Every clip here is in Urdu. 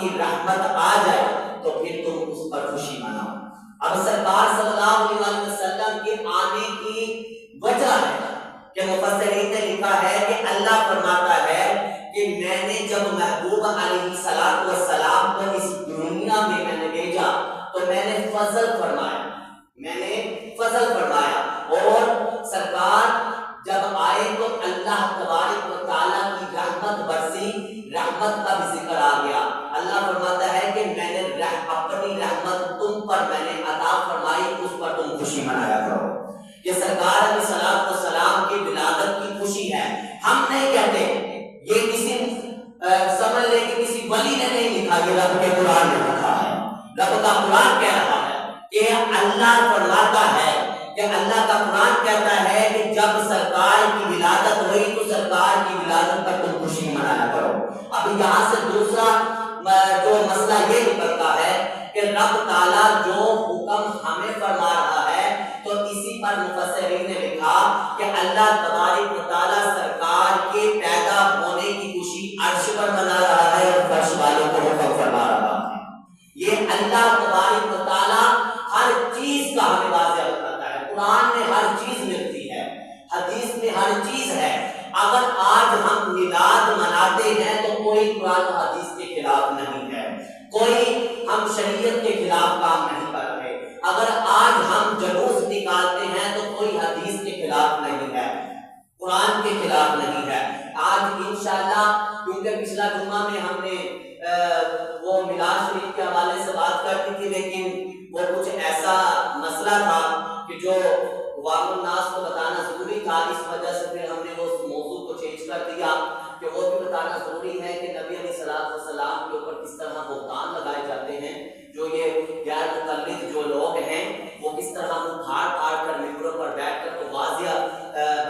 کی رحمت آ جائے تو پھر تم اس پر خوشی مناؤ۔ اب سرکار صلی اللہ علیہ وسلم کے آنے کی وجہ ہے کہ مفسرین نے لکھا ہے کہ اللہ فرماتا ہے کہ میں نے جب محبوب علیہ السلام کو اس دنیا میں نے بھیجا تو میں نے فضل فرمایا اور سرکار جب آئے تو اللہ تبارک و تعالیٰ کی رحمت برسی، رحمت کا بھی ذکر آ گیا۔ اللہ فرماتا ہے کہ میں نے اپنی رحمت تم پر میں نے عطا فرمائی، اس پر تم خوشی منایا کرو۔ یہ سرکار علیہ السلام کی ولادت کی خوشی ہے۔ ہم نہیں کہتے، یہ کسی سمجھ لے کہ کسی ولی نے نہیں لکھا، یہ رب کے قرآن نے لکھا ہے۔ رب کا قرآن کہہ رہا ہے کہ اللہ فرماتا ہے کہ اللہ کا قرآن کہتا ہے کہ جب سرکار کی ولادت ہوئی تو سرکار کی ولادت پر تم خوشی منایا کرو۔ اب یہاں سے دوسرا جو مسئلہ یہ نکلتا ہے کہ رب تعالیٰ جو حکم ہمیں فرما رہا ہے تو اسی پر مفسرین نے لکھا کہ اللہ تبارک و تعالیٰ سرکار کے پیدا ہونے کی خوشی عرش پر منا رہا ہے اور فرش والوں کو حکم فرما رہا ہے۔ یہ اللہ تبارک و تعالیٰ ہر چیز کا ہمیں واضح بتاتا ہے۔ قرآن میں ہر چیز ملتی ہے، حدیث میں ہر چیز ہے۔ اگر آج ہم میلاد مناتے ہیں تو کوئی قرآن و حدیث کے خلاف نہیں ہے، کوئی ہم شریعت کے خلاف کام نہیں کر رہے۔ اگر آج ہم جلوس نکالتے ہیں تو کوئی حدیث کے خلاف نہیں ہے، قرآن کے خلاف نہیں ہے۔ آج انشاءاللہ، کیونکہ پچھلا جمعہ میں ہم نے وہ میلاد شریف کے حوالے سے بات کرتی تھی، لیکن وہ کچھ ایسا مسئلہ تھا کہ جو عوام الناس کو بتانا ضروری تھا، اس وجہ سے پھر ہم نے وہ موضوع کو چینج کر دیا کہ وہ بھی بتانا ضروری ہے کہ نبی علیہ السلام کے اوپر کس طرح بہتان لگائے جاتے ہیں۔ جو یہ غیر مقلد جو لوگ ہیں وہ کس طرح منہ پھاڑ کر ممبروں پر بیٹھ کر تو واضح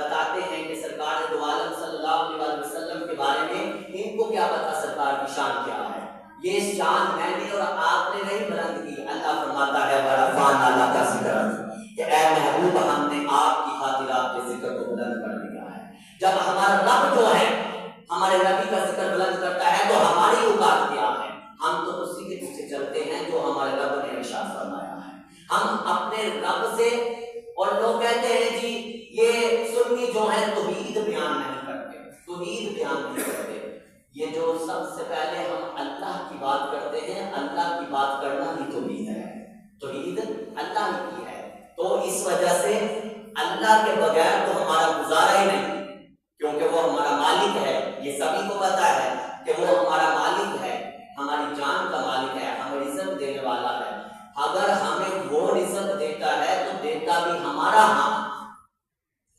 بتاتے ہیں کہ سرکار دو عالم صلی اللہ علیہ وسلم کے بارے میں ان کو کیا پتا سرکار کی شان کیا ہے۔ یہ شان میں نے اور آپ نے نہیں بلند کی۔ اللہ فرماتا ہے وَرَفَعْنَا لَكَ ذِكْرَكَ کہ اے محبوب ہم نے آپ کی خاطر آپ کے ذکر کو بلند کر دیا ہے۔ جب ہمارا رب جو ہے ہمارے نبی کا ذکر بلند کرتا ہے تو ہماری اوقات کیا ہے؟ ہم تو اسی کے پیچھے چلتے ہیں جو ہمارے رب نے ارشاد فرمایا ہے۔ ہم اپنے رب سے، اور لوگ کہتے ہیں جی یہ سنی جو ہے توحید بیان نہیں کرتے، توحید بیان نہیں کرتے۔ یہ جو سب سے پہلے ہم اللہ کی بات کرتے ہیں، اللہ کی بات کرنا ہی توحید ہے، توحید اللہ ہی کی ہے۔ تو اس وجہ سے اللہ کے بغیر تو ہمارا گزارا ہی نہیں، کیونکہ وہ ہمارا مالک ہے۔ یہ سبھی کو پتا ہے کہ وہ ہمارا مالک ہے، ہماری جان کا مالک ہے، ہمیں رزق دینے والا ہے۔ اگر ہمیں وہ رزق دیتا ہے تو دیتا بھی ہمارا ہاں۔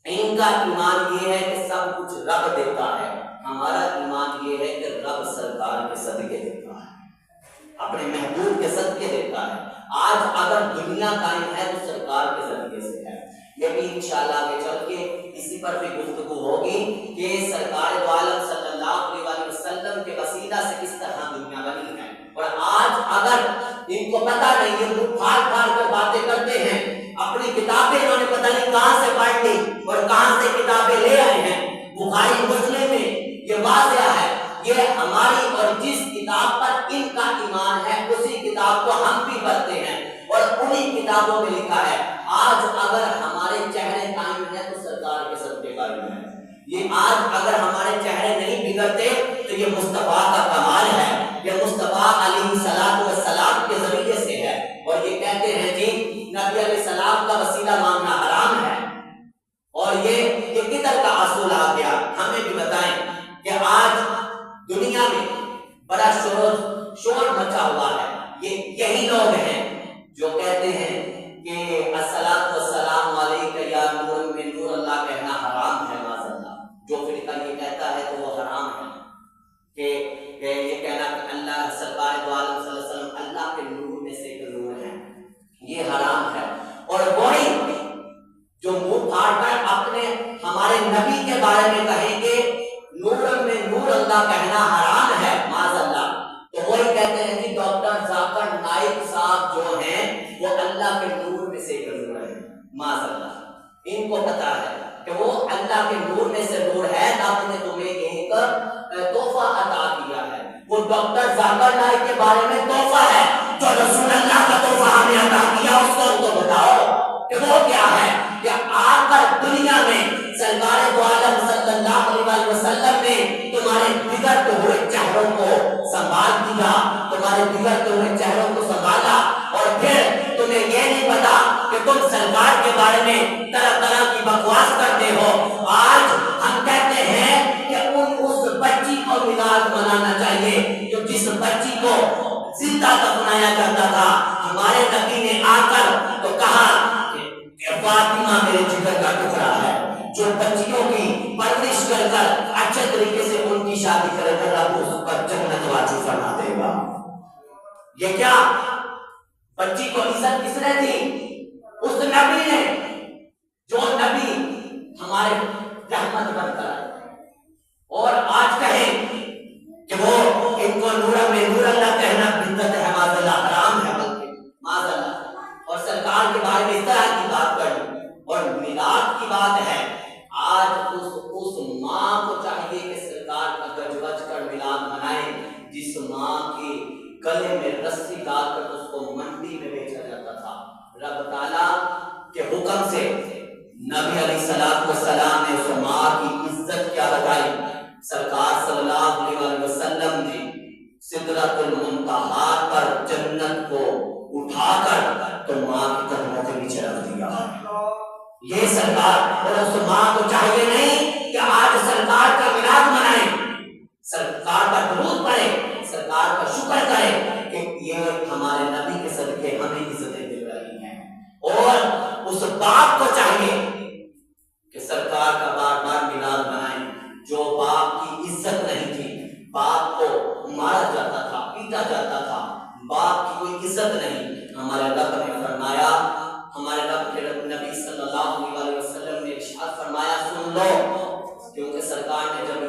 ان کا ایمان یہ ہے کہ سب کچھ رب دیتا ہے، ہمارا ایمان یہ ہے کہ رب سرکار کے صدقے دیتا ہے، اپنے محبوب کے صدقے دیتا ہے۔ آج اگر دنیا قائم ہے تو سرکار کے صدقے سے ہے۔ یہ بھی انشاءاللہ آگے چل کے اسی پر بھی گفتگو ہوگی کہ سرکار دو عالم صلی اللہ علیہ وسلم کے وسیلہ سے کس طرح دنیا بنی ہے۔ اور آج اگر ان کو پتہ نہیں، یہ پھاڑ کر باتیں کرتے ہیں، اپنی کتابیں انہوں نے پتہ نہیں کہاں سے پڑھ لی اور کہاں سے کتابیں لے آئے ہیں۔ بخاری مسلم میں یہ واضح ہے، یہ ہماری اور جس کتاب پر ان کا ایمان ہے اسی کتاب کو ہم بھی پڑھتے ہیں اور انہی کتابوں میں لکھا ہے۔ آج اگر ہمارے چہرے قائم ہیں تو سرکار کے صدقے قائم ہیں۔ یہ آج اگر ہمارے چہرے نہیں بگڑتے تو یہ مصطفیٰ کا کمال ہے، یہ مصطفیٰ علیہ السلام کے ذریعے سے ہے۔ اور یہ کہتے ہیں جی نبی علیہ السلام کا وسیلہ مانگنا حرام ہے، اور یہ کدھر کا اصول آ گیا؟ ہمیں بھی بتائیں کہ آج دنیا میں بڑا شور مچا ہوا ہے۔ یہی لوگ ہیں جو کہتے ہیں کہ الصلاۃ والسلام علیک یا نور میں نور اللہ کہنا حرام ہے، معاذ اللہ۔ جو فرقہ یہ کہتا ہے تو وہ حرام ہے کہ یہ کہنا کہ اللہ سرکار دو عالم صلی اللہ علیہ وسلم اللہ کے نور میں سے ایک نور ہے، یہ حرام ہے۔ اور وہی جو منہ پھاڑ کر اپنے ہمارے نبی کے بارے میں کہیں گے نور میں نور اللہ کہنا حرام ہے، معاذ اللہ، تو وہی کہتے ہیں کہ ڈاکٹر ذاکر نائک صاحب جو ہیں وہ اللہ کے نور میں سے ایک نور ہے، معاذ اللہ۔ ان کو پتا ہے کہ وہ اللہ کے نور میں سے نور ہے، رب نے تمہیں ایک تحفہ عطا کیا ہے، وہ وہ ڈاکٹر ذاکر نائک کے بارے میں تحفہ ہے جو رسول اللہ کا تحفہ ہمیں عطا کیا، اس کو تو بتاؤ کہ وہ کیا ہے کہ آ کر دنیا میں سرکار دو عالم صلی اللہ علیہ وسلم نے تمہارے بگڑتے ہوئے چہروں کو سنبھال دیا، تمہارے بگڑتے ہوئے چہروں کو سنبھالا، اور پھر تمہیں یہ نہیں پتا کہ تم سرکار کے بارے میں طرح طرح کی بکواس کرتے ہو۔ آج ہم کہتے ہیں کہ اس بچی کو میلاد منانا چاہیے جو جس بچی کو زندہ دفنایا جاتا تھا۔ ہمارے نبی نے آ کر تو کہا کہ فاطمہ میرے جگر کا ٹکڑا ہے، جو بچیوں کی پرورش کر کر اچھے طریقے سے ان کی شادی کرے گا، اللہ اس پر جنت واجب فرما دے گا۔ یہ کیا بچی کو عزت کس نے دی؟ اس نبی نے، جو نبی ہمارے رحمت بن کر آئے، اور آج کہیں کہ وہ ان کو نور میں نور اللہ کہنا بدعت ہے، معاذ اللہ، حرام ہے، بلکہ معاذ اللہ، اور سرکار کے بارے میں اس طرح کی بات کرنی، اور میلاد کی بات ہے۔ آج اس ماں کو چاہیے کہ سرکار کا گج بج کر میلاد منائے، جس ماں کے گلے میں رسی ڈال کر اس کو منڈی میں بیچا جاتا تھا۔ رب تعالیٰ کے حکم سے نبی علیہ السلام نے اس ماں کی عزت کیا بتائی۔ سرکار صلی اللہ علیہ وسلم نے سدرۃ المنتہا پر جنت کو اٹھا کر تو ماں کے قدموں کے نیچے رکھ دیا۔ یہ سرکار، اور اس ماں کو چاہیے نہیں کہ آج سرکار کا میلاد منائیں، سرکار کا درود پڑھے، سرکار کا شکر کرے کہ یہ ہمارے نبی کے صدقے ہمیں عزتیں مل رہی ہیں۔ اور اس باپ کو چاہیے کہ سرکار کا بار بار میلاد منائیں۔ جو باپ کی عزت نہیں تھی، باپ کو مارا جاتا تھا، پیٹا جاتا تھا، باپ کی کوئی عزت نہیں، ہمارے رب نے فرمایا، ہمارے رب کے نبی صلی اللہ علیہ وسلم نے ارشاد فرمایا، سن لو، کیونکہ سرکار نے جب یہ